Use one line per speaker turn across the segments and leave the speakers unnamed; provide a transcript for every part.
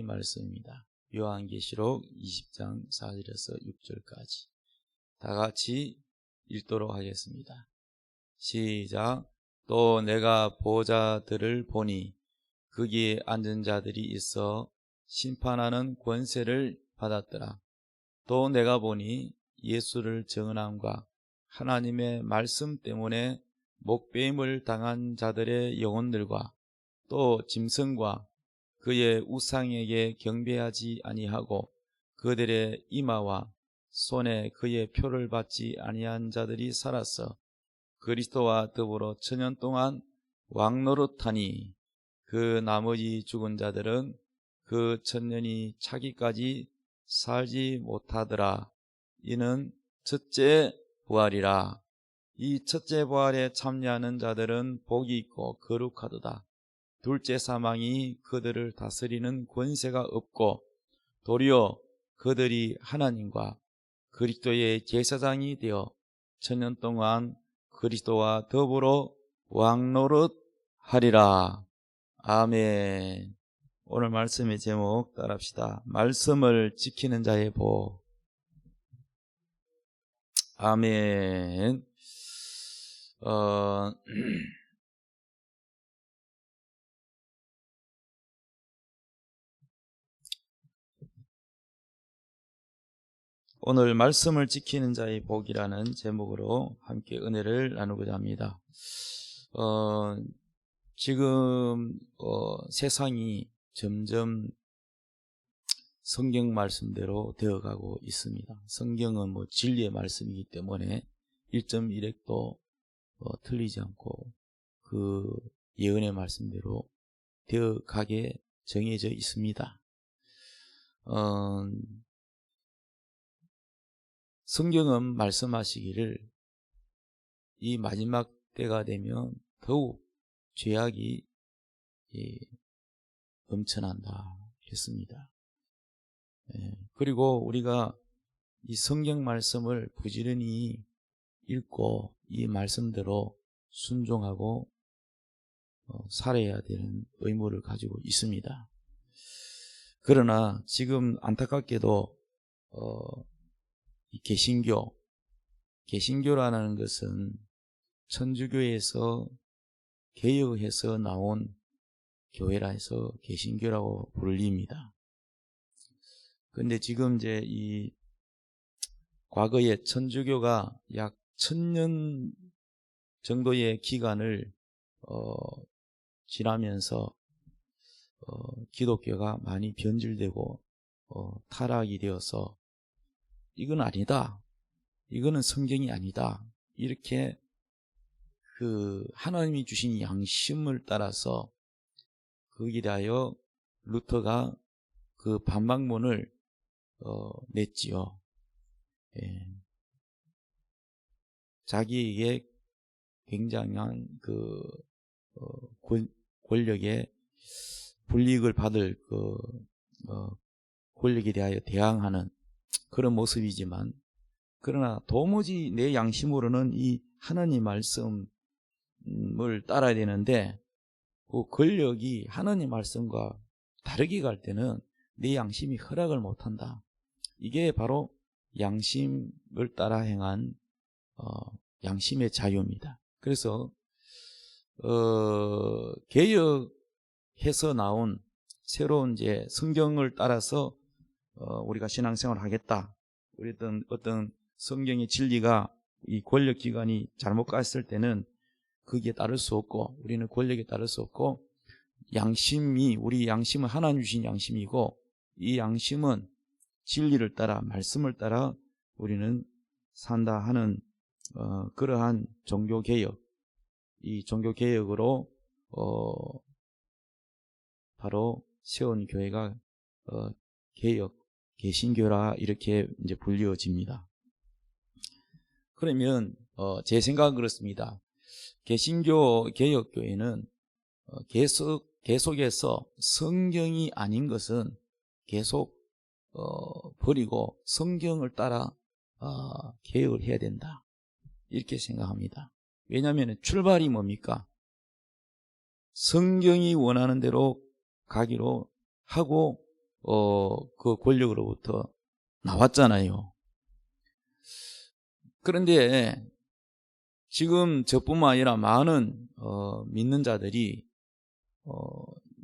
말씀입니다. 요한계시록 20장 4절에서 6절까지 다 같이 읽도록 하겠습니다. 시작. 또 내가 보좌들을 보니 거기에 앉은 자들이 있어 심판하는 권세를 받았더라. 또 내가 보니 예수를 증언함과 하나님의 말씀 때문에 목배임을 당한 자들의 영혼들과 또 짐승과 그의 우상에게 경배하지 아니하고 그들의 이마와 손에 그의 표를 받지 아니한 자들이 살았어 그리스도와 더불어 천년 동안 왕노릇하니 그 나머지 죽은 자들은 그 천년이 차기까지 살지 못하더라. 이는 첫째 부활이라. 이 첫째 부활에 참여하는 자들은 복이 있고 거룩하도다. 둘째 사망이 그들을 다스리는 권세가 없고 도리어 그들이 하나님과 그리스도의 제사장이 되어 천년 동안 그리스도와 더불어 왕노릇하리라. 아멘. 오늘 말씀의 제목 따라합시다. 말씀을 지키는 자의 복. 아멘. 오늘 말씀을 지키는 자의 복이라는 제목으로 함께 은혜를 나누고자 합니다. 지금 세상이 점점 성경 말씀대로 되어가고 있습니다. 성경은 진리의 말씀이기 때문에 1.1핵도 틀리지 않고 그 예언의 말씀대로 되어가게 정해져 있습니다. 성경은 말씀하시기를 이 마지막 때가 되면 더욱 죄악이 넘쳐난다 했습니다. 그리고 우리가 이 성경 말씀을 부지런히 읽고 이 말씀대로 순종하고 살아야 되는 의무를 가지고 있습니다. 그러나 지금 안타깝게도 이 개신교라는 것은 천주교에서 개혁해서 나온 교회라 해서 개신교라고 불립니다. 그런데 지금 이제 이 과거에 천주교가 약 1000년 정도의 기간을 지나면서 기독교가 많이 변질되고 타락이 되어서 이건 아니다, 이거는 성경이 아니다, 이렇게 그 하나님이 주신 양심을 따라서 거기에 대하여 루터가 그 반박문을 냈지요. 자기에게 굉장한 그 권력의 불이익을 받을 그 권력에 대하여 대항하는 그런 모습이지만, 그러나 도무지 내 양심으로는 이 하나님 말씀을 따라야 되는데 그 권력이 하나님 말씀과 다르게 갈 때는 내 양심이 허락을 못한다. 이게 바로 양심을 따라 행한 양심의 자유입니다. 그래서 개혁해서 나온 새로운 이제 성경을 따라서 우리가 신앙생활을 하겠다. 우리 어떤 성경의 진리가 이 권력기관이 잘못 갔을 때는 거기에 따를 수 없고, 우리는 권력에 따를 수 없고, 우리 양심은 하나님 주신 양심이고, 이 양심은 진리를 따라 말씀을 따라 우리는 산다 하는 그러한 종교개혁, 이 종교개혁으로 바로 세운 교회가 개신교라 이렇게 이제 불리워집니다. 그러면 제 생각은 그렇습니다. 개신교 개혁교회는 계속해서 성경이 아닌 것은 계속 버리고 성경을 따라 개혁을 해야 된다, 이렇게 생각합니다. 왜냐하면 출발이 뭡니까? 성경이 원하는 대로 가기로 하고 그 권력으로부터 나왔잖아요. 그런데 지금 저뿐만 아니라 많은 믿는 자들이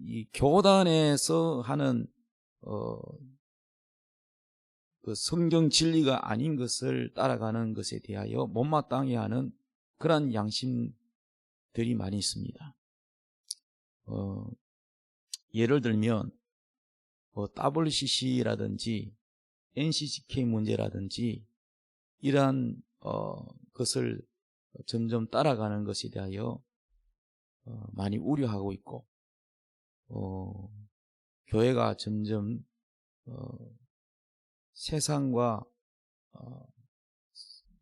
이 교단에서 하는 그 성경 진리가 아닌 것을 따라가는 것에 대하여 못마땅해 하는 그런 양심들이 많이 있습니다. 예를 들면 WCC라든지 NCCK 문제라든지 이러한 것을 점점 따라가는 것에 대하여 많이 우려하고 있고, 교회가 점점 세상과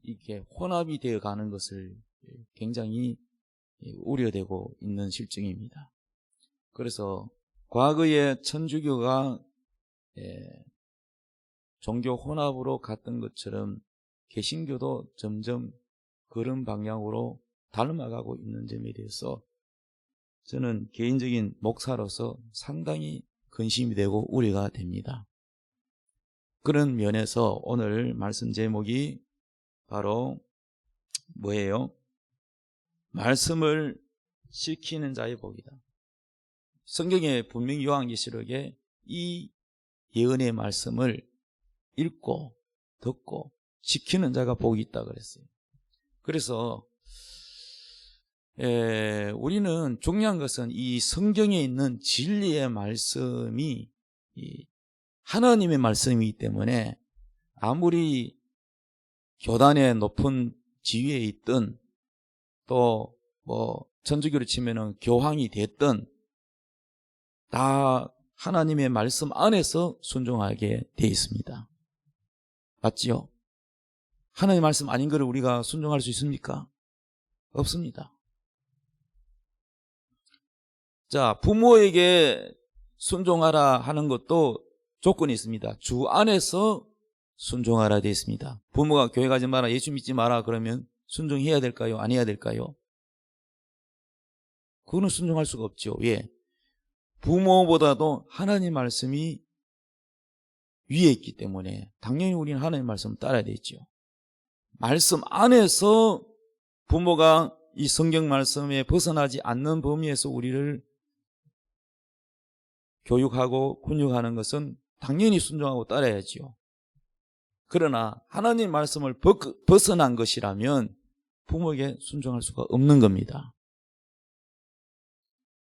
이렇게 혼합이 되어 가는 것을 굉장히 우려되고 있는 실정입니다. 그래서 과거에 천주교가 종교 혼합으로 갔던 것처럼 개신교도 점점 그런 방향으로 닮아가고 있는 점에 대해서 저는 개인적인 목사로서 상당히 근심이 되고 우려가 됩니다. 그런 면에서 오늘 말씀 제목이 바로 뭐예요? 말씀을 지키는 자의 복이다. 성경에 분명히 요한계시록에 이 예언의 말씀을 읽고 듣고 지키는 자가 복이 있다 그랬어요. 그래서 우리는 중요한 것은 이 성경에 있는 진리의 말씀이 하나님의 말씀이기 때문에 아무리 교단의 높은 지위에 있든 또 천주교로 치면은 교황이 됐든 다 하나님의 말씀 안에서 순종하게 돼 있습니다. 맞지요? 하나님의 말씀 아닌 것을 우리가 순종할 수 있습니까? 없습니다. 자, 부모에게 순종하라 하는 것도 조건이 있습니다. 주 안에서 순종하라 되어 있습니다. 부모가 교회 가지 마라, 예수 믿지 마라 그러면 순종해야 될까요? 안 해야 될까요? 그거는 순종할 수가 없죠. 왜? 부모보다도 하나님 말씀이 위에 있기 때문에 당연히 우리는 하나님 말씀을 따라야 되죠. 말씀 안에서 부모가 이 성경 말씀에 벗어나지 않는 범위에서 우리를 교육하고 훈육하는 것은 당연히 순종하고 따라야지요. 그러나 하나님 말씀을 벗어난 것이라면 부모에게 순종할 수가 없는 겁니다.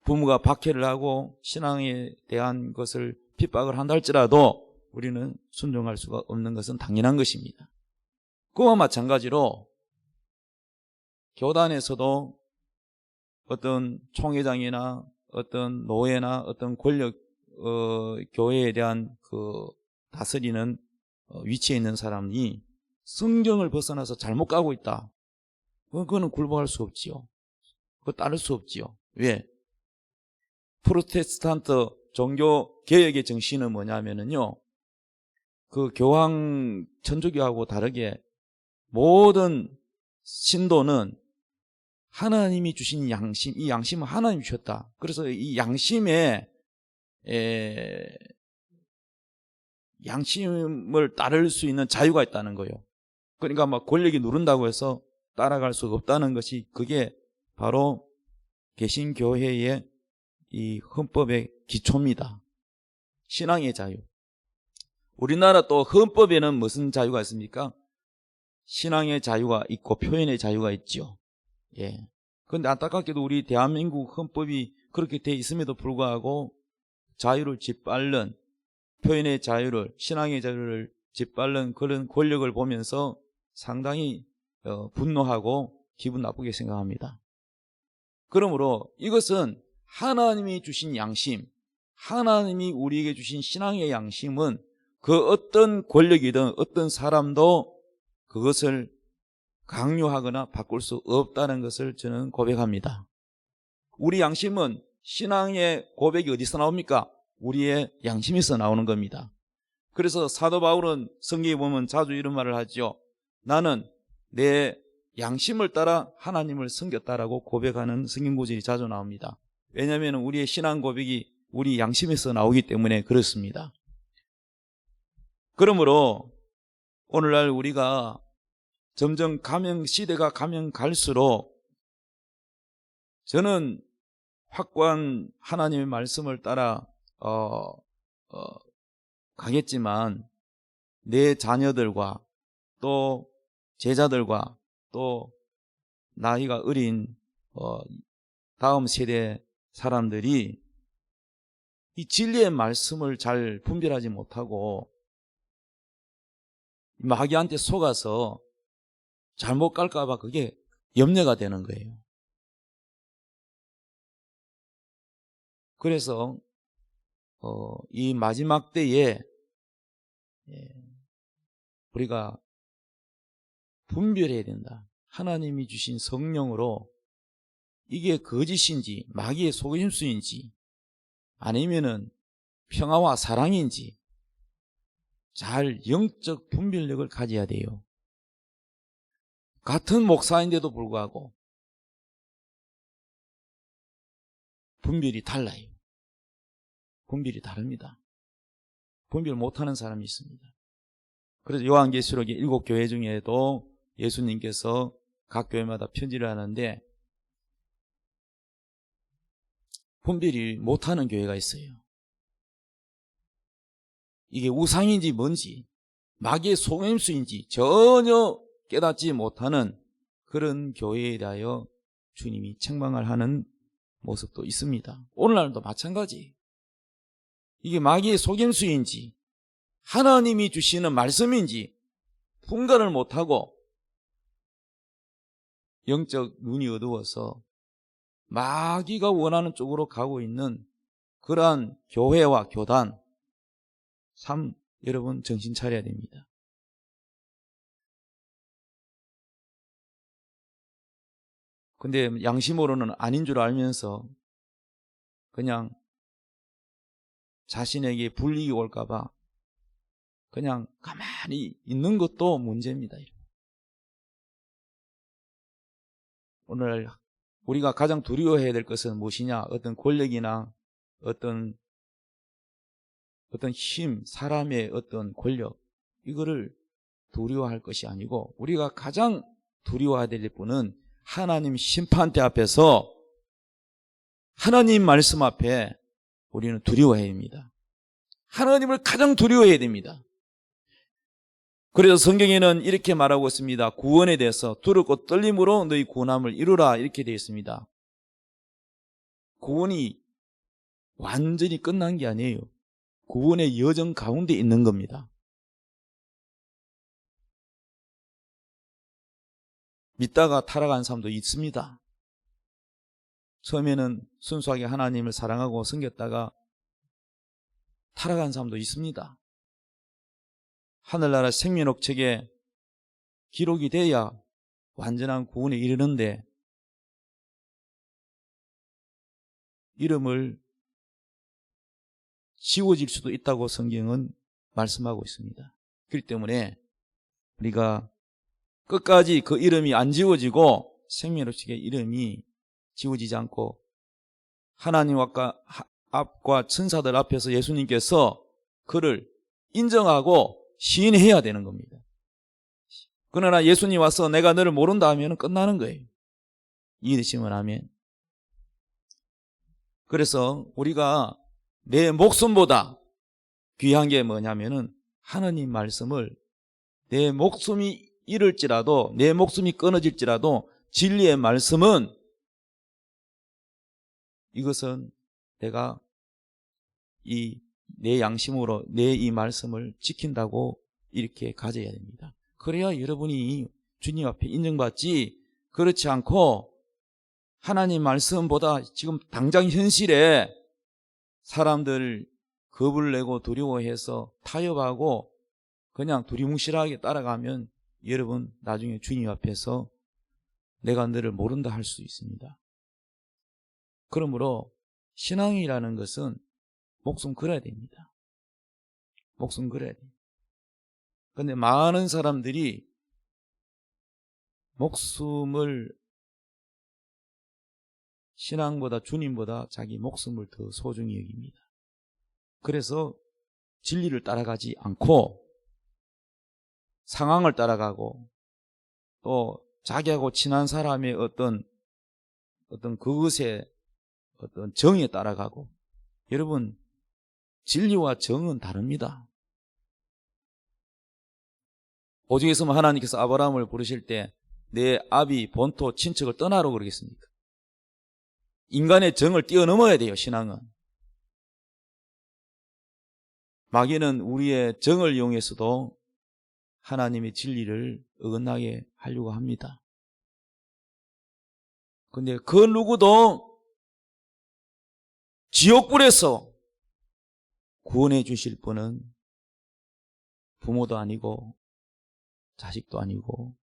부모가 박해를 하고 신앙에 대한 것을 핍박을 한다 할지라도 우리는 순종할 수가 없는 것은 당연한 것입니다. 그와 마찬가지로 교단에서도 어떤 총회장이나 어떤 노예나 어떤 권력 교회에 대한 그 다스리는 위치에 있는 사람이 성경을 벗어나서 잘못 가고 있다. 그거는 굴복할 수 없지요. 그거 따를 수 없지요. 왜? 프로테스탄트 종교 개혁의 정신은 뭐냐면요, 그 교황 천주교하고 다르게 모든 신도는 하나님이 주신 양심, 이 양심은 하나님이 주셨다. 그래서 이 양심을 따를 수 있는 자유가 있다는 거예요. 그러니까 막 권력이 누른다고 해서 따라갈 수가 없다는 것이, 그게 바로 개신교회의 이 헌법의 기초입니다. 신앙의 자유. 우리나라 또 헌법에는 무슨 자유가 있습니까? 신앙의 자유가 있고 표현의 자유가 있죠. 예. 그런데 안타깝게도 우리 대한민국 헌법이 그렇게 돼 있음에도 불구하고 자유를 짓밟는, 표현의 자유를, 신앙의 자유를 짓밟는 그런 권력을 보면서 상당히 분노하고 기분 나쁘게 생각합니다. 그러므로 이것은 하나님이 주신 양심, 하나님이 우리에게 주신 신앙의 양심은 그 어떤 권력이든 어떤 사람도 그것을 강요하거나 바꿀 수 없다는 것을 저는 고백합니다. 우리 양심은, 신앙의 고백이 어디서 나옵니까? 우리의 양심에서 나오는 겁니다. 그래서 사도 바울은 성경에 보면 자주 이런 말을 하죠. 나는 내 양심을 따라 하나님을 섬겼다라고 고백하는 성경 구절이 자주 나옵니다. 왜냐하면 우리의 신앙 고백이 우리 양심에서 나오기 때문에 그렇습니다. 그러므로 오늘날 우리가 점점 시대가 가면 갈수록 저는 확고한 하나님의 말씀을 따라 가겠지만 내 자녀들과 또 제자들과 또 나이가 어린 다음 세대 사람들이 이 진리의 말씀을 잘 분별하지 못하고 마귀한테 속아서 잘못 갈까 봐 그게 염려가 되는 거예요. 그래서 이 마지막 때에 우리가 분별해야 된다. 하나님이 주신 성령으로 이게 거짓인지 마귀의 속임수인지 아니면은 평화와 사랑인지 잘 영적 분별력을 가져야 돼요. 같은 목사인데도 불구하고 분별이 달라요. 분별이 다릅니다. 분별 못하는 사람이 있습니다. 그래서 요한계시록의 7교회 중에도 예수님께서 각 교회마다 편지를 하는데 분별이 못하는 교회가 있어요. 이게 우상인지 뭔지 마귀의 속임수인지 전혀 깨닫지 못하는 그런 교회에 대하여 주님이 책망을 하는 모습도 있습니다. 오늘날도 마찬가지. 이게 마귀의 속임수인지 하나님이 주시는 말씀인지 분간을 못하고 영적 눈이 어두워서 마귀가 원하는 쪽으로 가고 있는 그러한 교회와 교단 참 여러분 정신 차려야 됩니다. 근데 양심으로는 아닌 줄 알면서 그냥 자신에게 불이익이 올까 봐 그냥 가만히 있는 것도 문제입니다. 오늘 우리가 가장 두려워해야 될 것은 무엇이냐? 어떤 권력이나 어떤 힘, 사람의 어떤 권력 이거를 두려워할 것이 아니고 우리가 가장 두려워해야 될 분은 하나님 심판대 앞에서 하나님 말씀 앞에 우리는 두려워해야 됩니다. 하나님을 가장 두려워해야 됩니다. 그래서 성경에는 이렇게 말하고 있습니다. 구원에 대해서 두렵고 떨림으로 너희 구원함을 이루라 이렇게 되어 있습니다. 구원이 완전히 끝난 게 아니에요. 구원의 여정 가운데 있는 겁니다. 믿다가 타락한 사람도 있습니다. 처음에는 순수하게 하나님을 사랑하고 섬겼다가 타락한 사람도 있습니다. 하늘나라 생명록 책에 기록이 돼야 완전한 구원에 이르는데 이름을 지워질 수도 있다고 성경은 말씀하고 있습니다. 그렇기 때문에 우리가 끝까지 그 이름이 안 지워지고 생명록 책의 이름이 지워지지 않고 하나님 앞과 천사들 앞에서 예수님께서 그를 인정하고 시인해야 되는 겁니다. 그러나 예수님 와서 내가 너를 모른다 하면 끝나는 거예요. 이해되시면 아멘. 그래서 우리가 내 목숨보다 귀한 게 뭐냐면은 하나님 말씀을 내 목숨이 잃을지라도 내 목숨이 끊어질지라도 진리의 말씀은 이것은 내가 내 양심으로 내 이 말씀을 지킨다고 이렇게 가져야 됩니다. 그래야 여러분이 주님 앞에 인정받지 그렇지 않고 하나님 말씀보다 지금 당장 현실에 사람들 겁을 내고 두려워해서 타협하고 그냥 두리뭉실하게 따라가면 여러분 나중에 주님 앞에서 내가 너를 모른다 할 수 있습니다. 그러므로 신앙이라는 것은 목숨 걸어야 됩니다. 목숨 걸어야 돼요. 그런데 많은 사람들이 목숨을 신앙보다 주님보다 자기 목숨을 더 소중히 여깁니다. 그래서 진리를 따라가지 않고 상황을 따라가고 또 자기하고 친한 사람의 어떤 그것에 어떤 정에 따라가고, 여러분 진리와 정은 다릅니다. 오죽했으면 하나님께서 아브라함을 부르실 때 내 아비 본토 친척을 떠나라고 그러겠습니까? 인간의 정을 뛰어넘어야 돼요. 신앙은. 마귀는 우리의 정을 이용해서도 하나님의 진리를 어긋나게 하려고 합니다. 근데 그 누구도 지옥불에서 구원해 주실 분은 부모도 아니고 자식도 아니고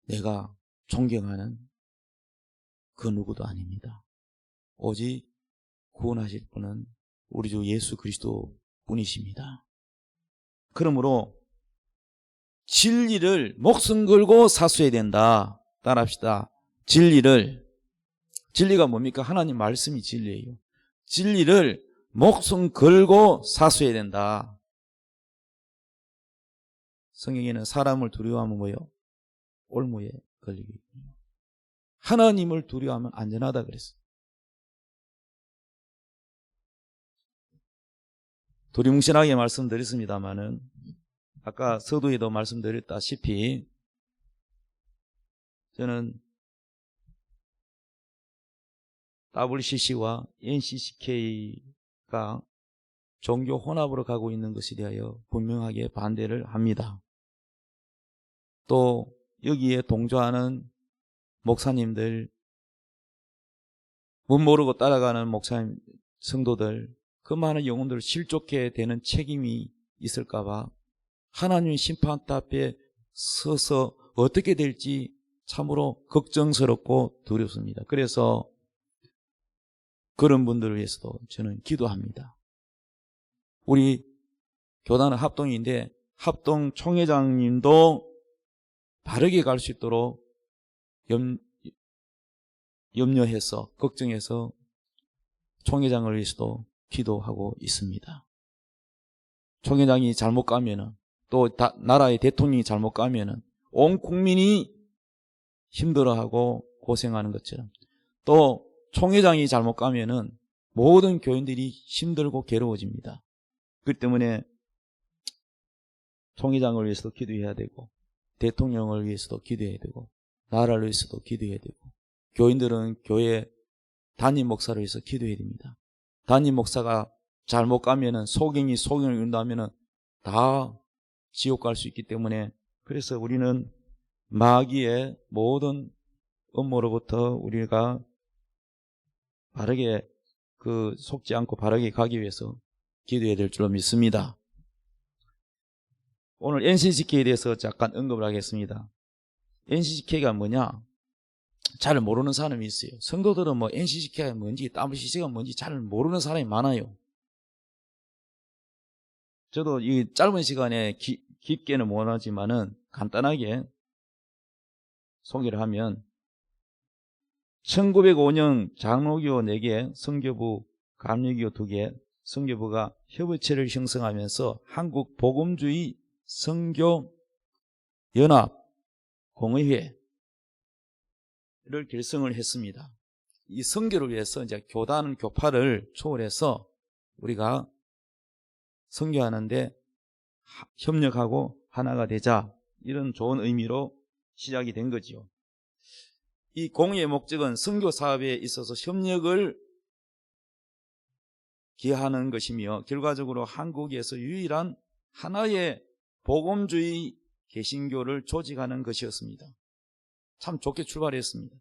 내가 존경하는 그 누구도 아닙니다. 오직 구원하실 분은 우리 주 예수 그리스도 뿐이십니다. 그러므로 진리를 목숨 걸고 사수해야 된다. 따라합시다. 진리가 뭡니까? 하나님 말씀이 진리예요. 진리를 목숨 걸고 사수해야 된다. 성경에는 사람을 두려워하면 뭐예요? 올무에 걸리겠군요. 하나님을 두려워하면 안전하다 그랬어요. 두리뭉실하게 말씀드렸습니다마는 아까 서두에도 말씀드렸다시피 저는 WCC와 NCCK가 종교 혼합으로 가고 있는 것에 대하여 분명하게 반대를 합니다. 또 여기에 동조하는 목사님들, 못 모르고 따라가는 목사님, 성도들, 그 많은 영혼들을 실족해 되는 책임이 있을까봐 하나님의 심판대 앞에 서서 어떻게 될지 참으로 걱정스럽고 두렵습니다. 그래서 그런 분들을 위해서도 저는 기도합니다. 우리 교단은 합동인데 합동 총회장님도 바르게 갈 수 있도록 염려해서 걱정해서 총회장을 위해서도 기도하고 있습니다. 총회장이 잘못 가면은 또 나라의 대통령이 잘못 가면은 온 국민이 힘들어하고 고생하는 것처럼 또 총회장이 잘못 가면은 모든 교인들이 힘들고 괴로워집니다. 그렇기 때문에 총회장을 위해서도 기도해야 되고 대통령을 위해서도 기도해야 되고 나라를 위해서도 기도해야 되고 교인들은 교회 담임 목사를 위해서 기도해야 됩니다. 담임 목사가 잘못 가면은 소경이 소경을 이룬다면은 다 지옥 갈 수 있기 때문에 그래서 우리는 마귀의 모든 음모로부터 우리가 바르게 속지 않고 바르게 가기 위해서 기도해야 될 줄로 믿습니다. 오늘 NCCK에 대해서 잠깐 언급을 하겠습니다. NCCK가 뭐냐? 잘 모르는 사람이 있어요. 성도들은 뭐 NCCK가 뭔지 WCC가 뭔지 잘 모르는 사람이 많아요. 저도 이 짧은 시간에 깊게는 못하지만은 간단하게 소개를 하면 1905년 장로교 4개, 성교부, 감리교 2개, 성교부가 협의체를 형성하면서 한국 복음주의 선교 연합 공의회를 결성을 했습니다. 이 선교를 위해서 이제 교단 교파를 초월해서 우리가 선교하는데 협력하고 하나가 되자, 이런 좋은 의미로 시작이 된 거지요. 이 공의의 목적은 선교 사업에 있어서 협력을 기하는 것이며 결과적으로 한국에서 유일한 하나의 복음주의 개신교를 조직하는 것이었습니다. 참 좋게 출발했습니다.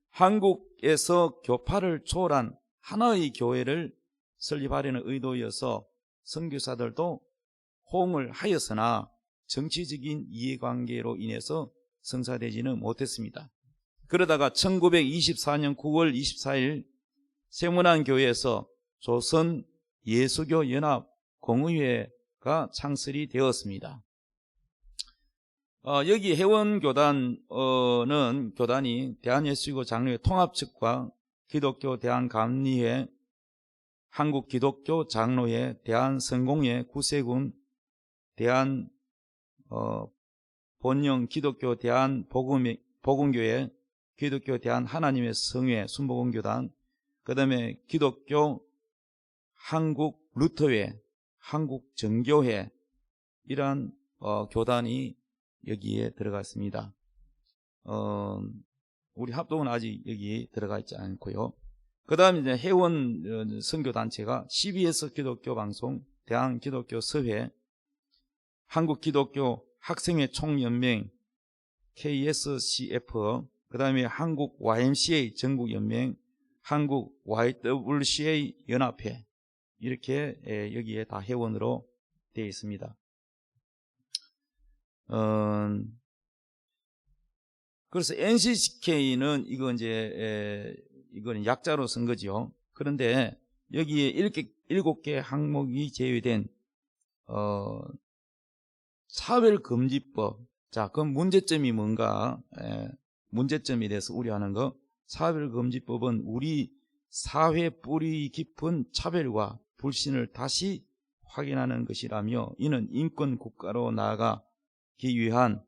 한국에서 교파를 초월한 하나의 교회를 설립하려는 의도여서 선교사들도 호응을 하였으나 정치적인 이해관계로 인해서 성사되지는 못했습니다. 그러다가 1924년 9월 24일 세문안교회에서 조선 예수교 연합 공의회가 창설이 되었습니다. 여기 회원교단이 대한예수교 장로회 통합측과 기독교 대한감리회 한국기독교 장로회, 대한성공회 구세군, 본영 기독교 대한복음교회, 기독교 대한하나님의 성회 순복음교단, 그 다음에 기독교 한국루터회, 한국정교회, 이러한 교단이 여기에 들어갔습니다. 우리 합동은 아직 여기 들어가 있지 않고요. 그 다음에 이제 회원 선교단체가 CBS 기독교 방송, 대한기독교 서회, 한국기독교 학생회 총연맹 KSCF, 그 다음에 한국 YMCA 전국연맹, 한국 YWCA 연합회, 이렇게 여기에 다 회원으로 되어 있습니다. 그래서 NCCK는 이건 약자로 쓴 거죠. 그런데 여기에 7개 항목이 제외된 차별금지법. 자, 그럼 문제점이 뭔가? 문제점에 대해서 우려하는 거. 차별금지법은 우리 사회 뿌리 깊은 차별과 불신을 다시 확인하는 것이라며, 이는 인권 국가로 나아가기 위한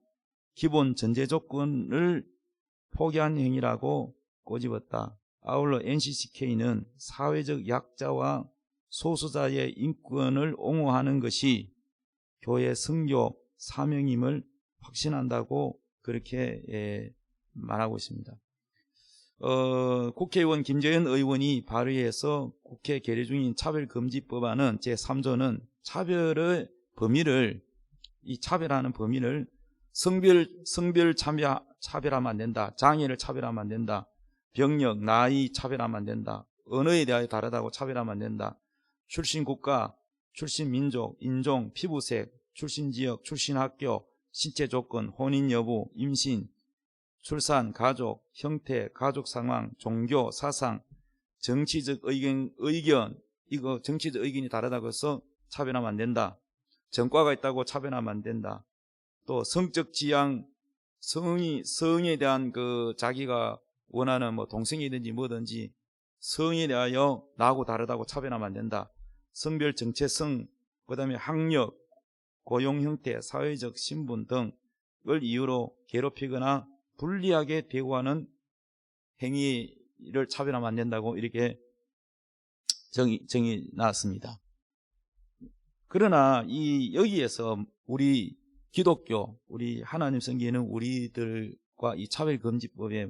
기본 전제 조건을 포기한 행위라고 꼬집었다. 아울러 NCCK는 사회적 약자와 소수자의 인권을 옹호하는 것이 교회 선교 사명임을 확신한다고 그렇게 말하고 있습니다. 국회의원 김재현 의원이 발의해서 국회 결의 중인 차별금지법안은 제3조는 차별의 범위를, 이 차별하는 범위를 성별 차별하면 안 된다, 장애를 차별하면 안 된다, 병력, 나이 차별하면 안 된다, 언어에 대하여 다르다고 차별하면 안 된다, 출신 국가, 출신 민족, 인종, 피부색, 출신 지역, 출신 학교, 신체 조건, 혼인 여부, 임신, 출산, 가족, 형태, 가족 상황, 종교, 사상, 정치적 의견, 이거 정치적 의견이 다르다고 해서 차별하면 안 된다. 전과가 있다고 차별하면 안 된다. 또 성적 지향, 성에 대한 자기가 원하는 동성이든지 뭐든지 성에 대하여 나하고 다르다고 차별하면 안 된다. 성별 정체성, 그 다음에 학력, 고용 형태, 사회적 신분 등을 이유로 괴롭히거나 불리하게 대우하는 행위를 차별하면 안 된다고 이렇게 정의 나왔습니다. 그러나 여기에서 우리 기독교, 우리 하나님 성경에는 우리들과 이 차별금지법에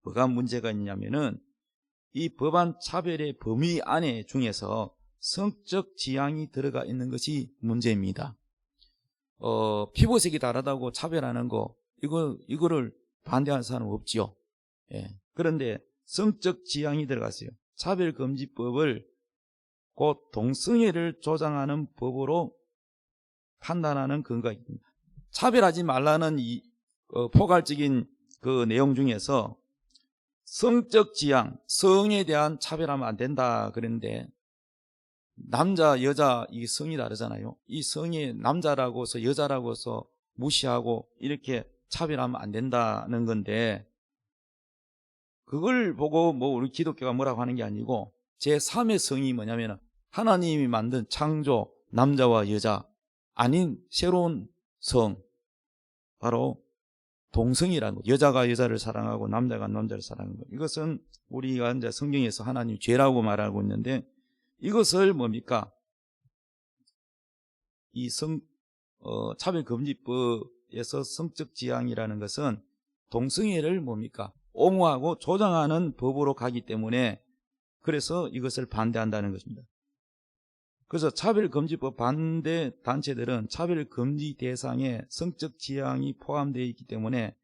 뭐가 문제가 있냐면은 이 법안 차별의 범위 안에 중에서 성적 지향이 들어가 있는 것이 문제입니다. 피부색이 다르다고 차별하는 거, 이거를 반대하는 사람은 없지요. 예. 그런데 성적 지향이 들어갔어요. 차별금지법을 곧 동성애를 조장하는 법으로 판단하는 근거가 있습니다. 차별하지 말라는 포괄적인 그 내용 중에서 성적 지향, 성에 대한 차별하면 안 된다 그랬는데, 남자, 여자, 이 성이 다르잖아요. 이 성이 남자라고 해서 여자라고 해서 무시하고 이렇게 차별하면 안 된다는 건데, 그걸 보고 우리 기독교가 뭐라고 하는 게 아니고, 제3의 성이 뭐냐면 하나님이 만든 창조, 남자와 여자 아닌 새로운 성, 바로 동성이라는 것. 여자가 여자를 사랑하고 남자가 남자를 사랑하는 것. 이것은 우리가 이제 성경에서 하나님 죄라고 말하고 있는데, 이것을 뭡니까? 이 차별금지법에서 성적 지향이라는 것은 동성애를 뭡니까? 옹호하고 조장하는 법으로 가기 때문에, 그래서 이것을 반대한다는 것입니다. 그래서 차별금지법 반대 단체들은 차별금지 대상에 성적 지향이 포함되어 있기 때문에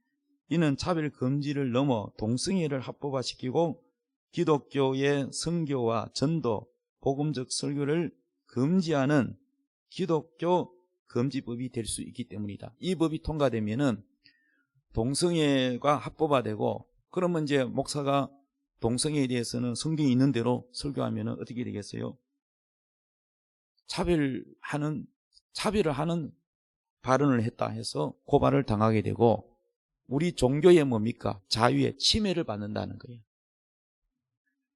이는 차별금지를 넘어 동성애를 합법화시키고 기독교의 선교와 전도, 복음적 설교를 금지하는 기독교 금지법이 될 수 있기 때문이다. 이 법이 통과되면은 동성애가 합법화되고, 그러면 이제 목사가 동성애에 대해서는 성경이 있는 대로 설교하면은 어떻게 되겠어요? 차별을 하는 발언을 했다 해서 고발을 당하게 되고, 우리 종교의 뭡니까? 자유의 침해를 받는다는 거예요.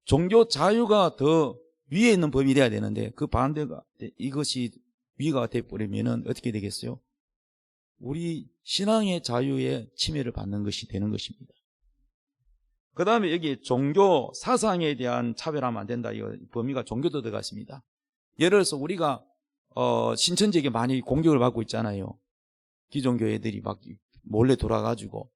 종교 자유가 더 위에 있는 법이 돼야 되는데 그 반대가 이것이 위가 돼버리면은 어떻게 되겠어요? 우리 신앙의 자유에 침해를 받는 것이 되는 것입니다. 그 다음에 여기 종교 사상에 대한 차별하면 안 된다. 이 범위가 종교도 들어갔습니다. 예를 들어서 우리가 신천지에게 많이 공격을 받고 있잖아요. 기존교회들이 막 몰래 돌아가지고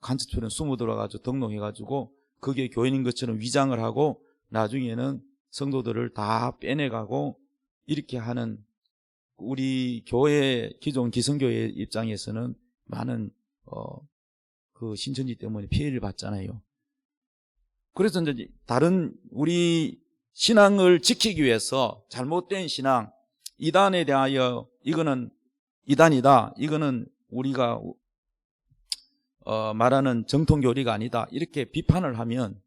간첩처럼 숨어 들어가지고 등록해가지고 그게 교인인 것처럼 위장을 하고 나중에는 성도들을 다 빼내가고 이렇게 하는 우리 교회 기존 기성교회 입장에서는 많은 그 신천지 때문에 피해를 받잖아요. 그래서 이제 다른 우리 신앙을 지키기 위해서 잘못된 신앙, 이단에 대하여 이거는 이단이다, 이거는 우리가 말하는 정통교리가 아니다, 이렇게 비판을 하면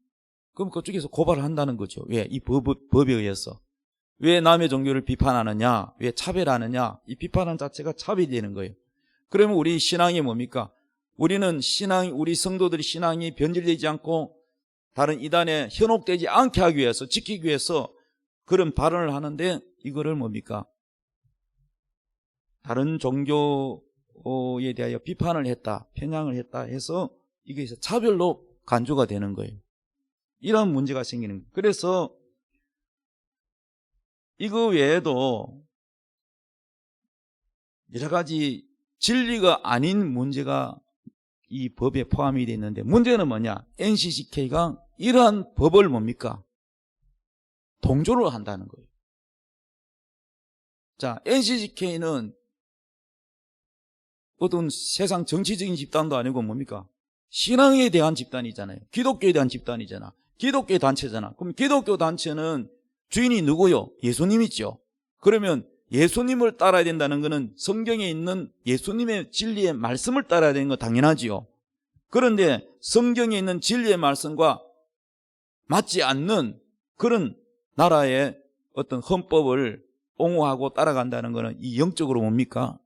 그럼 그쪽에서 고발을 한다는 거죠. 왜? 이 법에 의해서. 왜 남의 종교를 비판하느냐, 왜 차별하느냐, 이 비판하는 자체가 차별이 되는 거예요. 그러면 우리 신앙이 뭡니까? 우리는 우리 성도들이 신앙이 변질되지 않고 다른 이단에 현혹되지 않게 하기 위해서, 지키기 위해서 그런 발언을 하는데 이거를 뭡니까? 다른 종교에 대하여 비판을 했다, 편향을 했다 해서 이게 차별로 간주가 되는 거예요. 이런 문제가 생기는 거예요. 그래서 이거 외에도 여러 가지 진리가 아닌 문제가 이 법에 포함이 되어 있는데, 문제는 뭐냐? NCCK가 이러한 법을 뭡니까? 동조를 한다는 거예요. 자, NCCK는 어떤 세상 정치적인 집단도 아니고 뭡니까? 신앙에 대한 집단이잖아요. 기독교에 대한 집단이잖아. 기독교 단체잖아. 그럼 기독교 단체는 주인이 누구요? 예수님이죠. 그러면 예수님을 따라야 된다는 것은 성경에 있는 예수님의 진리의 말씀을 따라야 되는 거 당연하지요. 그런데 성경에 있는 진리의 말씀과 맞지 않는 그런 나라의 어떤 헌법을 옹호하고 따라간다는 것은 이 영적으로 뭡니까?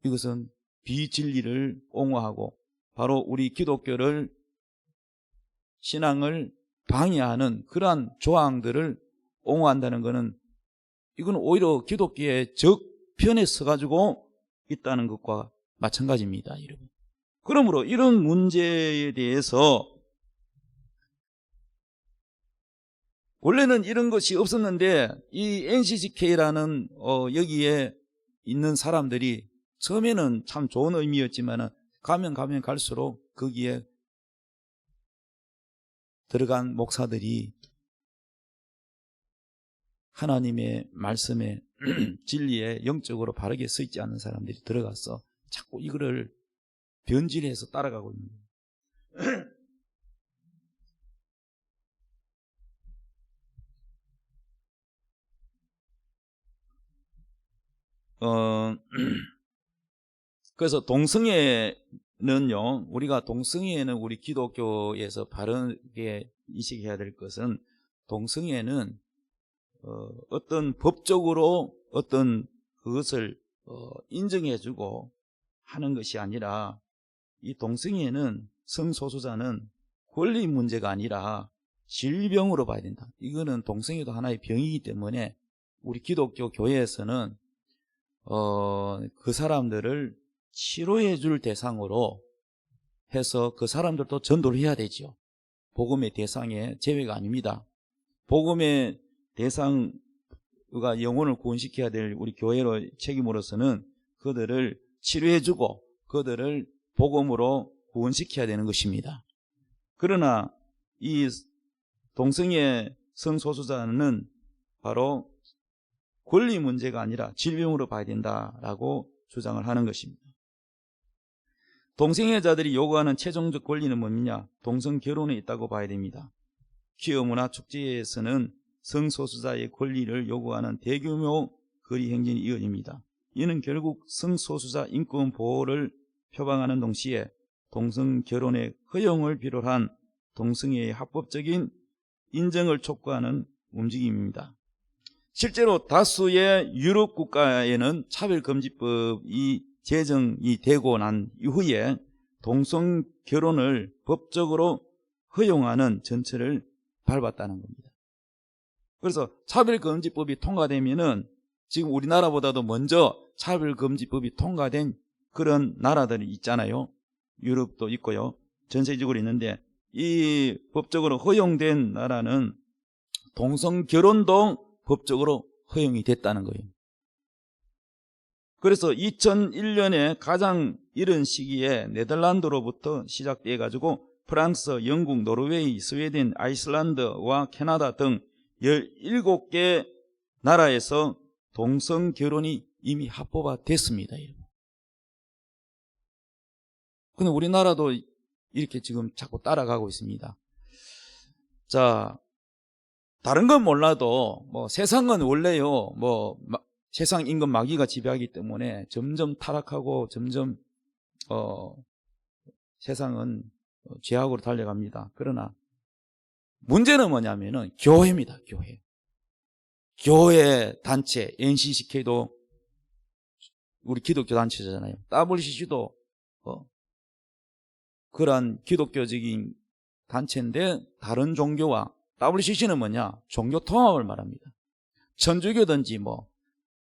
이것은 비진리를 옹호하고 바로 우리 기독교를, 신앙을 방해하는 그러한 조항들을 옹호한다는 것은 이건 오히려 기독교의 적편에 서가지고 있다는 것과 마찬가지입니다, 여러분. 그러므로 이런 문제에 대해서 원래는 이런 것이 없었는데 이 NCCK라는 여기에 있는 사람들이 처음에는 참 좋은 의미였지만 가면 갈수록 거기에 들어간 목사들이 하나님의 말씀에 진리에 영적으로 바르게 서 있지 않는 사람들이 들어가서 자꾸 이거를 변질해서 따라가고 있는 거예요. 그래서 동성애는요, 우리가 동성애는 우리 기독교에서 바르게 인식해야 될 것은, 동성애는 어떤 법적으로 어떤 그것을 인정해주고 하는 것이 아니라, 이 동성애는, 성소수자는 권리 문제가 아니라 질병으로 봐야 된다. 이거는 동성애도 하나의 병이기 때문에 우리 기독교 교회에서는 그 사람들을 치료해 줄 대상으로 해서 그 사람들도 전도를 해야 되죠. 복음의 대상의 제외가 아닙니다. 복음의 대상과 영혼을 구원시켜야 될 우리 교회의 책임으로서는 그들을 치료해 주고 그들을 복음으로 구원시켜야 되는 것입니다. 그러나 이 동성애 성소수자는 바로 권리 문제가 아니라 질병으로 봐야 된다라고 주장을 하는 것입니다. 동성애자들이 요구하는 최종적 권리는 뭐냐? 동성 결혼에 있다고 봐야 됩니다. 퀴어 문화 축제에서는 성소수자의 권리를 요구하는 대규모 거리 행진이 이어집니다. 이는 결국 성소수자 인권 보호를 표방하는 동시에 동성 결혼의 허용을 비롯한 동성애의 합법적인 인정을 촉구하는 움직임입니다. 실제로 다수의 유럽 국가에는 차별금지법이 제정이 되고 난 이후에 동성 결혼을 법적으로 허용하는 전철을 밟았다는 겁니다. 그래서 차별금지법이 통과되면은 지금 우리나라보다도 먼저 차별금지법이 통과된 그런 나라들이 있잖아요. 유럽도 있고요. 전 세계적으로 있는데 이 법적으로 허용된 나라는 동성결혼도 법적으로 허용이 됐다는 거예요. 그래서 2001년에 가장 이른 시기에 네덜란드로부터 시작돼 가지고 프랑스, 영국, 노르웨이, 스웨덴, 아이슬란드와 캐나다 등 17개 나라에서 동성결혼이 이미 합법화됐습니다. 근데 우리나라도 이렇게 지금 자꾸 따라가고 있습니다. 자, 다른 건 몰라도 뭐 세상은 원래요, 뭐 세상 임금 마귀가 지배하기 때문에 점점 타락하고 점점 세상은 죄악으로 달려갑니다. 그러나 문제는 뭐냐면은 교회입니다. 교회 단체, NCCK도 우리 기독교 단체잖아요. WCC도 그러한 기독교적인 단체인데 다른 종교와 WCC는 뭐냐? 종교 통합을 말합니다. 천주교든지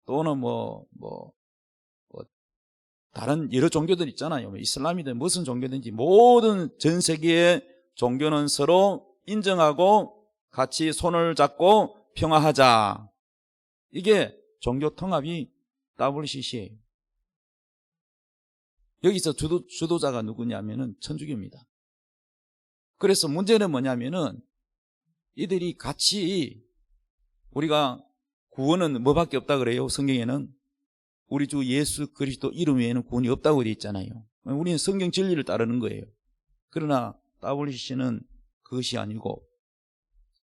또는 다른 여러 종교들 있잖아요. 이슬람이든 무슨 종교든지 모든 전 세계의 종교는 서로 인정하고 같이 손을 잡고 평화하자. 이게 종교 통합이 WCC예요. 여기서 주도자가 누구냐면은 천주교입니다. 그래서 문제는 뭐냐면은 이들이 같이 우리가 구원은 뭐밖에 없다 그래요? 성경에는 우리 주 예수 그리스도 이름 외에는 구원이 없다고 되어 있잖아요. 우리는 성경 진리를 따르는 거예요. 그러나 WCC는 그것이 아니고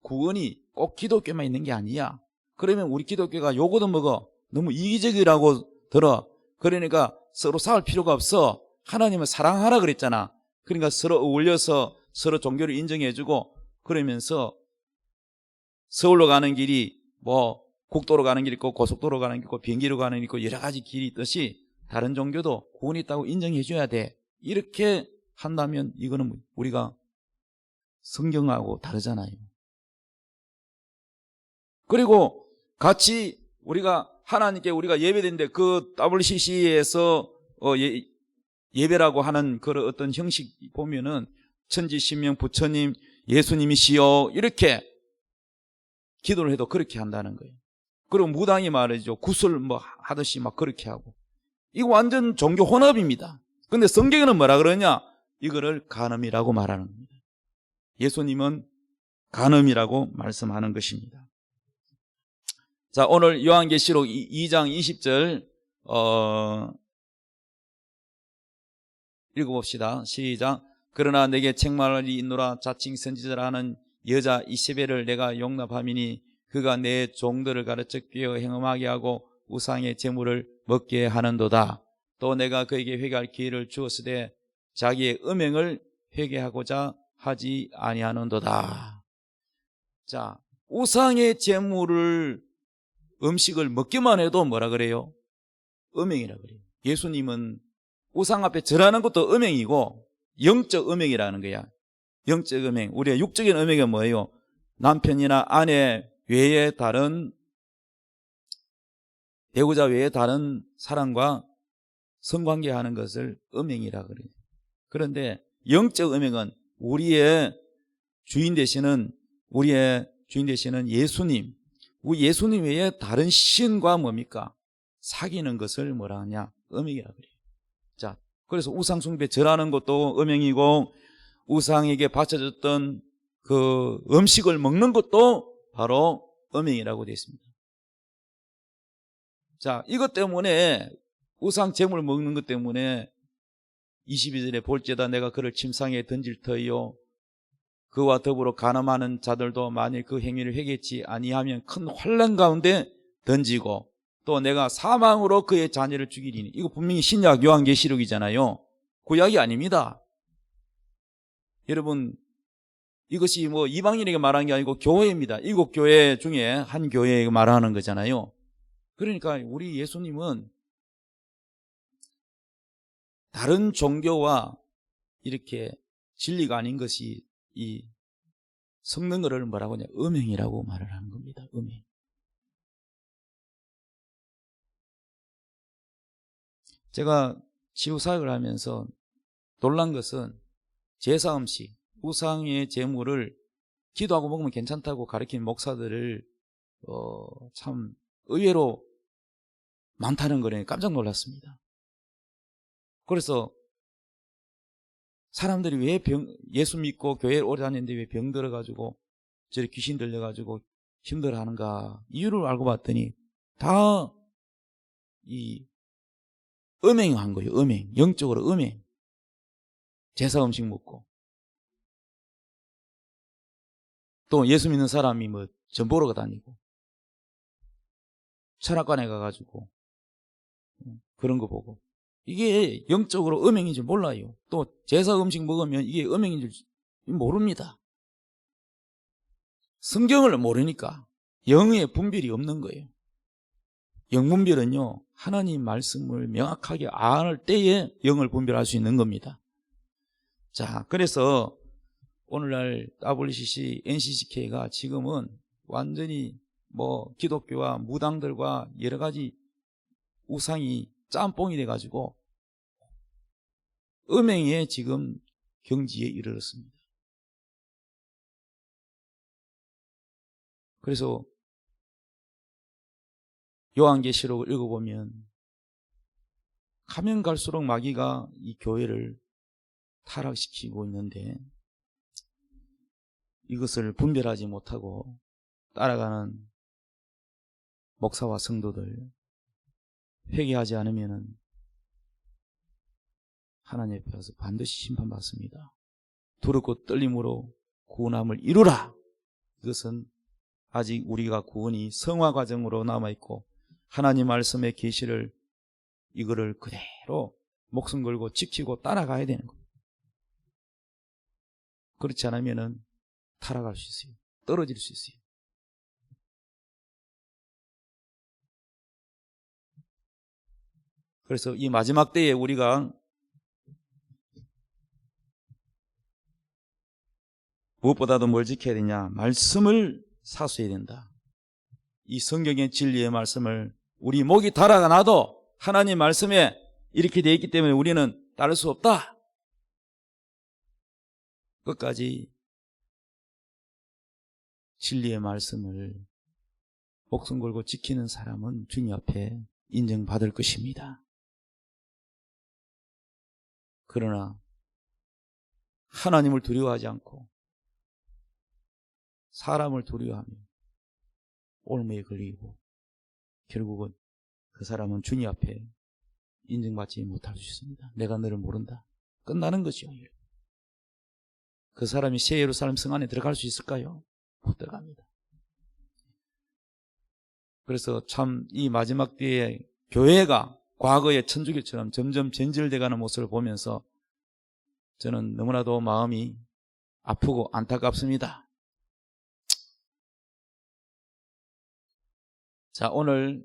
구원이 꼭 기독교만 있는 게 아니야. 그러면 우리 기독교가 요거도 먹어. 너무 이기적이라고 들어. 그러니까 서로 싸울 필요가 없어. 하나님은 사랑하라 그랬잖아. 그러니까 서로 어울려서 서로 종교를 인정해주고 그러면서 서울로 가는 길이 국도로 가는 길이 있고 고속도로 가는 길이 있고 비행기로 가는 길이 있고 여러 가지 길이 있듯이 다른 종교도 구원이 있다고 인정해줘야 돼. 이렇게 한다면 이거는 우리가 성경하고 다르잖아요. 그리고 같이 우리가 하나님께 우리가 예배드리는데 그 WCC에서 예배라고 하는 그런 어떤 형식 보면은 천지 신명 부처님 예수님이시여 이렇게 기도를 해도 그렇게 한다는 거예요. 그리고 무당이 말이죠. 구슬 하듯이 막 그렇게 하고. 이거 완전 종교 혼합입니다. 근데 성경에는 뭐라 그러냐? 이거를 간음이라고 말하는 겁니다. 예수님은 간음이라고 말씀하는 것입니다. 자, 오늘 요한계시록 2장 20절 읽어봅시다. 시작. 그러나 내게 책망을 있노라. 자칭 선지자라 하는 여자 이세벨을 내가 용납함이니 그가 내 종들을 가르쳐 꾀어 행음하게 하고 우상의 제물을 먹게 하는도다. 또 내가 그에게 회개할 기회를 주었으되 자기의 음행을 회개하고자 하지 아니하는도다. 자, 우상의 제물을 음식을 먹기만 해도 뭐라 그래요? 음행이라 그래요. 예수님은 우상 앞에 절하는 것도 음행이고 영적 음행이라는 거야. 영적 음행. 우리의 육적인 음행은 뭐예요? 남편이나 아내 외에 다른 배우자 외에 다른 사람과 성관계하는 것을 음행이라 그래요. 그런데 영적 음행은 우리의 주인 되시는 예수님, 우리 예수님 외에 다른 신과 뭡니까? 사귀는 것을 뭐라 하냐? 음행이라 그래요. 자, 그래서 우상 숭배 절하는 것도 음행이고 우상에게 바쳐졌던 그 음식을 먹는 것도 바로 음행이라고 되어 있습니다. 자, 이것 때문에 우상 제물 먹는 것 때문에 22절에 볼지어다 내가 그를 침상에 던질 터이요 그와 더불어 간음하는 자들도 만일 그 행위를 회개치 아니하면 큰 환난 가운데 던지고 또 내가 사망으로 그의 자녀를 죽이리니. 이거 분명히 신약 요한계시록이잖아요. 구약이 아닙니다. 여러분, 이것이 이방인에게 말한 게 아니고 교회입니다. 7교회 중에 한 교회에 말하는 거잖아요. 그러니까 우리 예수님은 다른 종교와 이렇게 진리가 아닌 것이 이 섞는 거를 뭐라고 하냐? 음행이라고 말을 하는 겁니다. 음행. 제가 치유사역을 하면서 놀란 것은 제사 음식, 우상의 제물을 기도하고 먹으면 괜찮다고 가르치는 목사들을 참 의외로 많다는 거에 깜짝 놀랐습니다. 그래서 사람들이 왜 예수 믿고 교회에 오래 다녔는데 왜 병 들어가지고 저리 귀신 들려가지고 힘들어하는가 이유를 알고 봤더니 다 이 음행한 거예요. 음행, 영적으로 음행. 제사 음식 먹고 또 예수 믿는 사람이 뭐 전 보러 다니고 철학관에 가가지고 그런 거 보고 이게 영적으로 음행인 줄 몰라요. 또 제사 음식 먹으면 이게 음행인 줄 모릅니다. 성경을 모르니까 영의 분별이 없는 거예요. 영분별은요, 하나님 말씀을 명확하게 알 때에 영을 분별할 수 있는 겁니다. 자, 그래서 오늘날 WCC, NCCK가 지금은 완전히 뭐 기독교와 무당들과 여러 가지 우상이 짬뽕이 돼가지고 음행에 지금 경지에 이르렀습니다. 그래서 요한계시록을 읽어보면 가면 갈수록 마귀가 이 교회를 타락시키고 있는데 이것을 분별하지 못하고 따라가는 목사와 성도들 회개하지 않으면 하나님 앞에 가서 반드시 심판받습니다. 두렵고 떨림으로 구원함을 이루라. 이것은 아직 우리가 구원이 성화 과정으로 남아있고 하나님 말씀의 계시를 이거를 그대로 목숨 걸고 지키고 따라가야 되는 거예요. 그렇지 않으면 타락할 수 있어요. 떨어질 수 있어요. 그래서 이 마지막 때에 우리가 무엇보다도 뭘 지켜야 되냐? 말씀을 사수해야 된다. 이 성경의 진리의 말씀을 우리 목이 달아가 나도 하나님 말씀에 이렇게 되어 있기 때문에 우리는 따를 수 없다. 끝까지 진리의 말씀을 목숨 걸고 지키는 사람은 주님 앞에 인정받을 것입니다. 그러나 하나님을 두려워하지 않고 사람을 두려워하며 올무에 걸리고 결국은 그 사람은 주님 앞에 인정받지 못할 수 있습니다. 내가 너를 모른다. 끝나는 거죠. 그 사람이 새 예루살렘 성 안에 들어갈 수 있을까요? 못 들어갑니다. 그래서 참 이 마지막 때에 교회가 과거의 천주교처럼 점점 변질돼가는 모습을 보면서 저는 너무나도 마음이 아프고 안타깝습니다. 자, 오늘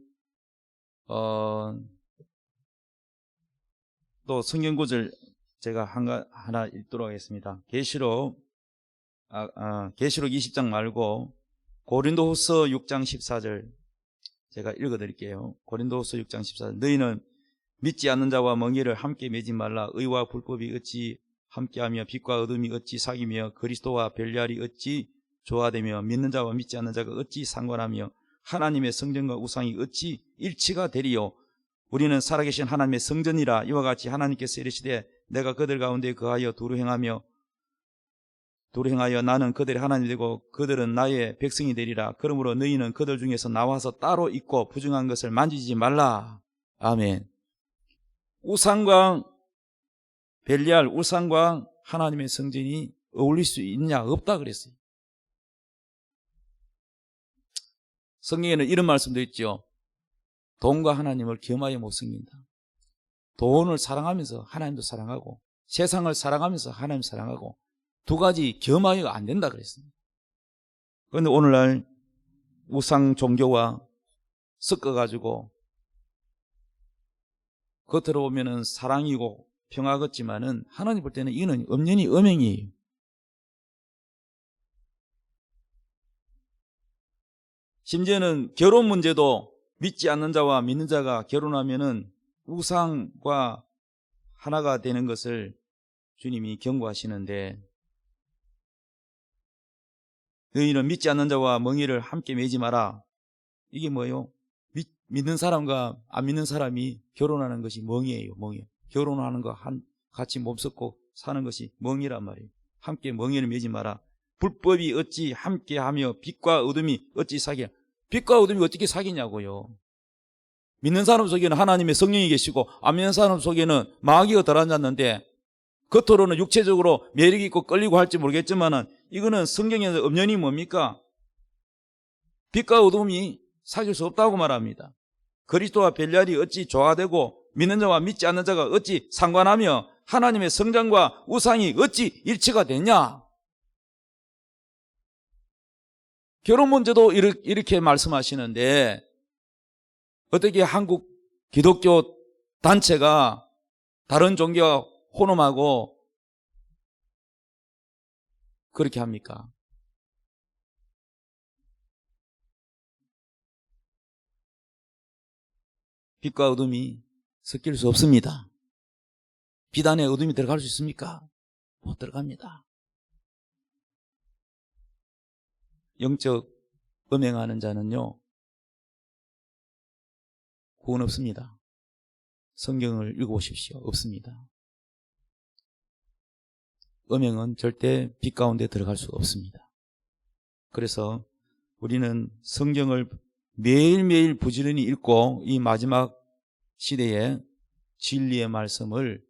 또 성경 구절 제가 하나 읽도록 하겠습니다. 계시록 20장 말고 고린도후서 6장 14절 제가 읽어드릴게요. 고린도후서 6장 14절 너희는 믿지 않는 자와 멍에를 함께 매지 말라. 의와 불법이 어찌 함께하며 빛과 어둠이 어찌 사귀며 그리스도와 벨리알이 어찌 조화되며 믿는 자와 믿지 않는 자가 어찌 상관하며 하나님의 성전과 우상이 어찌 일치가 되리요. 우리는 살아계신 하나님의 성전이라. 이와 같이 하나님께서 이르시되 내가 그들 가운데 거하여 두루 행하여 나는 그들의 하나님이 되고 그들은 나의 백성이 되리라. 그러므로 너희는 그들 중에서 나와서 따로 있고 부정한 것을 만지지 말라. 아멘. 우상과 벨리알, 우상과 하나님의 성전이 어울릴 수 있냐? 없다 그랬어요. 성경에는 이런 말씀도 있죠. 돈과 하나님을 겸하여 못 섬긴다. 돈을 사랑하면서 하나님도 사랑하고 세상을 사랑하면서 하나님 사랑하고 두 가지 겸하여가 안 된다 그랬습니다. 그런데 오늘날 우상 종교와 섞어가지고 겉으로 보면은 사랑이고 평화 같지만은 하나님 볼 때는 이는 엄연히 음행이에요. 심지어는 결혼 문제도 믿지 않는 자와 믿는 자가 결혼하면은 우상과 하나가 되는 것을 주님이 경고하시는데, 너희는 믿지 않는 자와 멍에를 함께 매지 마라. 이게 뭐예요? 믿는 사람과 안 믿는 사람이 결혼하는 것이 멍이에요. 멍이. 결혼하는 거 같이 몸섞고 사는 것이 멍이란 말이에요. 함께 멍에를 매지 마라. 불법이 어찌 함께하며 빛과 어둠이 어찌 사귀냐. 빛과 어둠이 어떻게 사귀냐고요. 믿는 사람 속에는 하나님의 성령이 계시고 안 믿는 사람 속에는 마귀가 들어앉았는데, 겉으로는 육체적으로 매력이 있고 끌리고 할지 모르겠지만은 이거는 성경에서 엄연히 뭡니까? 빛과 어둠이 사귈 수 없다고 말합니다. 그리스도와 벨리알이 어찌 조화되고 믿는 자와 믿지 않는 자가 어찌 상관하며 하나님의 성장과 우상이 어찌 일치가 되냐? 결혼 문제도 이렇게 말씀하시는데, 어떻게 한국 기독교 단체가 다른 종교와 혼음하고 그렇게 합니까? 빛과 어둠이 섞일 수 없습니다. 빛 안에 어둠이 들어갈 수 있습니까? 못 들어갑니다. 영적 음행하는 자는요, 구원 없습니다. 성경을 읽어보십시오. 없습니다. 음행은 절대 빛 가운데 들어갈 수 없습니다. 그래서 우리는 성경을 매일매일 부지런히 읽고 이 마지막 시대에 진리의 말씀을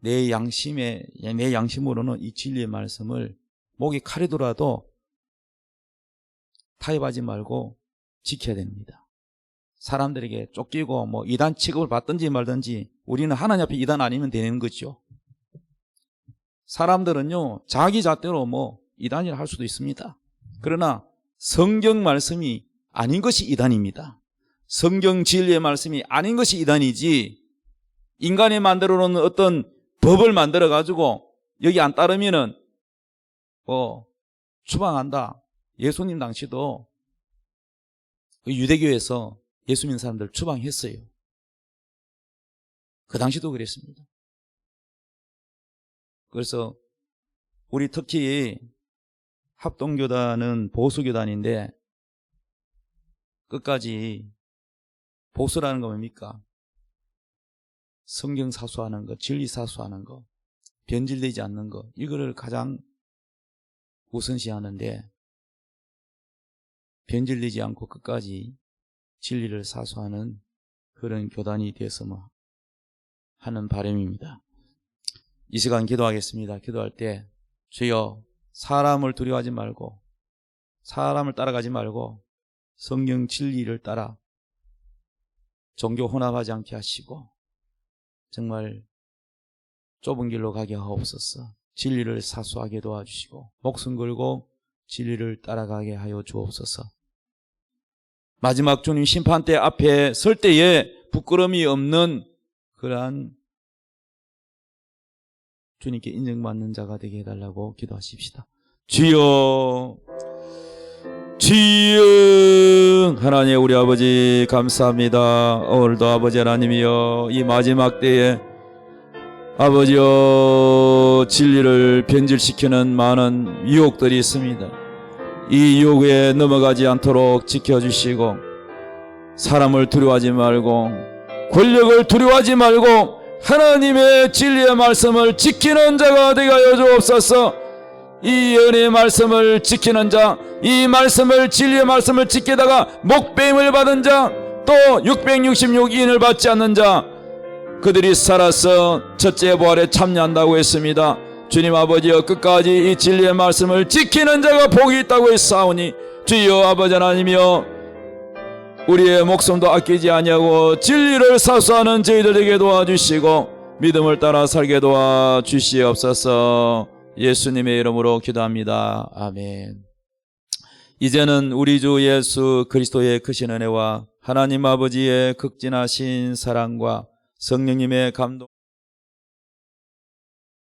내 양심으로는 이 진리의 말씀을 목이 칼이더라도 타협하지 말고 지켜야 됩니다. 사람들에게 쫓기고 뭐 이단 취급을 받든지 말든지 우리는 하나님 앞에 이단 아니면 되는 거죠. 사람들은요, 자기 잣대로 뭐 이단이라 할 수도 있습니다. 그러나 성경 말씀이 아닌 것이 이단입니다. 성경 진리의 말씀이 아닌 것이 이단이지, 인간이 만들어 놓은 어떤 법을 만들어 가지고 여기 안 따르면은 추방한다. 예수님 당시도 유대교에서 예수 믿는 사람들 추방했어요. 그 당시도 그랬습니다. 그래서 우리 특히 합동교단은 보수교단인데, 끝까지 보수라는 거 뭡니까? 성경 사수하는 거, 진리 사수하는 거, 변질되지 않는 거, 이거를 가장 우선시하는데, 변질되지 않고 끝까지 진리를 사수하는 그런 교단이 되었으면 하는 바람입니다. 이 시간 기도하겠습니다. 기도할 때 주여, 사람을 두려워하지 말고 사람을 따라가지 말고 성경 진리를 따라 종교 혼합하지 않게 하시고 정말 좁은 길로 가게 하옵소서. 진리를 사수하게 도와주시고 목숨 걸고 진리를 따라가게 하여 주옵소서. 마지막 주님 심판대 앞에 설 때에 부끄러움이 없는 그러한 주님께 인정받는 자가 되게 해달라고 기도하십시다. 주여, 주여, 하나님 우리 아버지 감사합니다. 오늘도 아버지 하나님이여, 이 마지막 때에 아버지여, 진리를 변질시키는 많은 유혹들이 있습니다. 이 유혹에 넘어가지 않도록 지켜주시고, 사람을 두려워하지 말고 권력을 두려워하지 말고 하나님의 진리의 말씀을 지키는 자가 되게 하여 주옵소서. 이 은혜의 말씀을 지키는 자, 이 말씀을, 진리의 말씀을 지키다가 목배임을 받은 자, 또 666인을 받지 않는 자, 그들이 살아서 첫째 부활에 참여한다고 했습니다. 주님 아버지여, 끝까지 이 진리의 말씀을 지키는 자가 복이 있다고 했사오니, 주여 아버지 하나님이여, 우리의 목숨도 아끼지 아니하고 진리를 사수하는 저희들에게 도와주시고 믿음을 따라 살게 도와주시옵소서. 예수님의 이름으로 기도합니다. 아멘. 이제는 우리 주 예수 그리스도의 크신 은혜와 하나님 아버지의 극진하신 사랑과 성령님의 감동